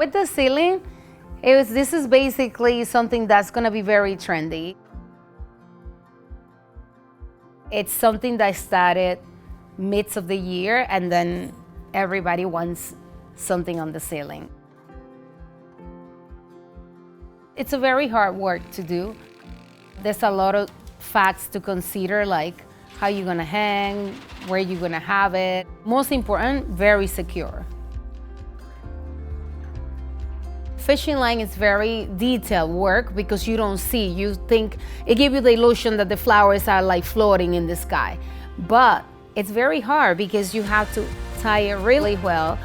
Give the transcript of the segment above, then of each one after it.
With the ceiling, this is basically something that's gonna be very trendy. It's something that started midst of the year, and then everybody wants something on the ceiling. It's a very hard work to do. There's a lot of facts to consider, like how you're gonna hang, where you're gonna have it. Most important, very secure. Fishing line is very detailed work because you don't see. You think it gives you the illusion that the flowers are like floating in the sky. But it's very hard because you have to tie it really well.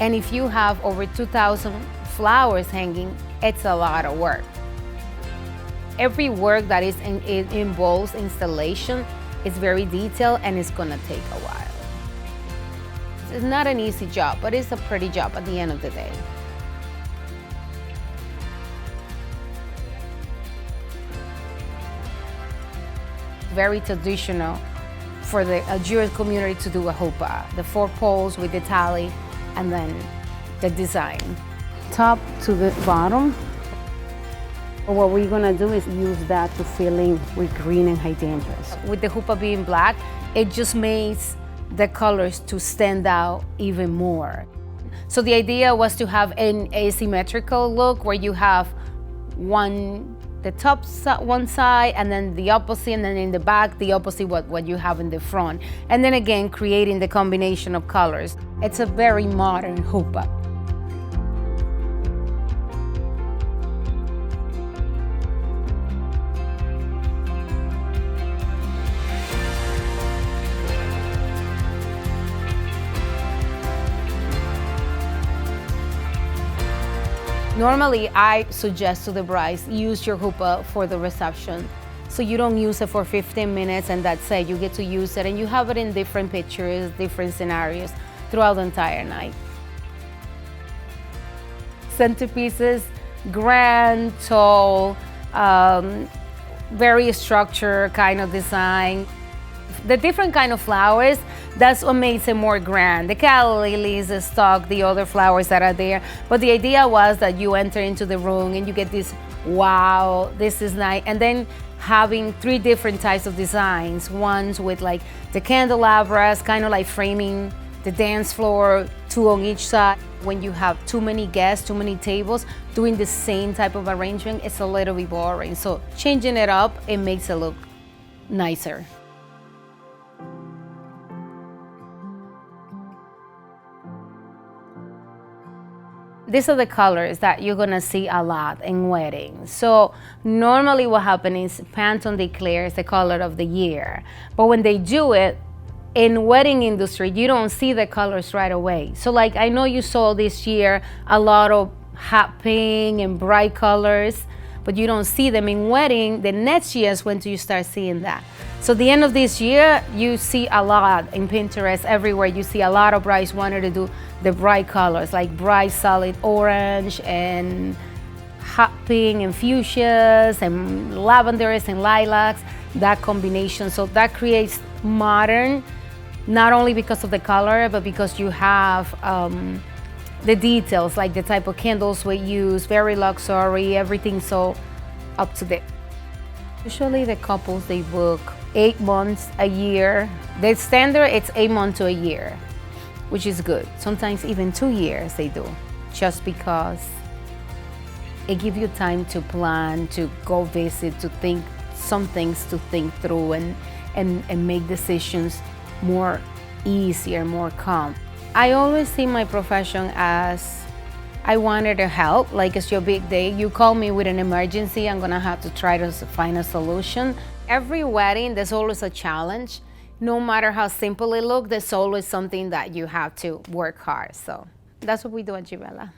And if you have over 2,000 flowers hanging, it's a lot of work. Every work that it involves installation is very detailed, and it's gonna take a while. It's not an easy job, but it's a pretty job at the end of the day. Very traditional for the Jewish community to do a chuppah. The 4 poles with the tali, and then the design. Top to the bottom. What we're gonna do is use that to fill in with green and hydrangeas. With the chuppah being black, it just makes the colors to stand out even more. So the idea was to have an asymmetrical look where you have the top one side, and then the opposite, and then in the back, the opposite what you have in the front. And then again, creating the combination of colors. It's a very modern chuppah. Normally, I suggest to the brides, use your chuppah for the reception. So you don't use it for 15 minutes and that's it. You get to use it, and you have it in different pictures, different scenarios throughout the entire night. Centerpieces, grand, tall, very structured kind of design. The different kind of flowers, that's what makes it more grand. The calla lilies, the stock, the other flowers that are there. But the idea was that you enter into the room and you get this, wow, this is nice. And then having 3 different types of designs. Ones with like the candelabras, kind of like framing the dance floor, 2 on each side. When you have too many guests, too many tables, doing the same type of arrangement, it's a little bit boring. So changing it up, it makes it look nicer. These are the colors that you're gonna see a lot in weddings. So normally what happens is Pantone declares the color of the year. But when they do it, in wedding industry, you don't see the colors right away. So like I know you saw this year a lot of hot pink and bright colors, but you don't see them in wedding. The next year is when you start seeing that. So the end of this year, you see a lot in Pinterest, everywhere. You see a lot of brides wanting to do the bright colors, like bright solid orange and hot pink and fuchsias and lavenders and lilacs, that combination. So that creates modern, not only because of the color, but because you have the details, like the type of candles we use, very luxury, everything so up to date. Usually the couples, they book 8 months, a year. The standard, it's 8 months to a year, which is good. Sometimes even 2 years they do, just because it gives you time to plan, to go visit, to think, some things to think through and make decisions more easier, more calm. I always see my profession as I wanted to help, like it's your big day. You call me with an emergency, I'm gonna have to try to find a solution. Every wedding, there's always a challenge. No matter how simple it looks, there's always something that you have to work hard. So that's what we do at Gibella.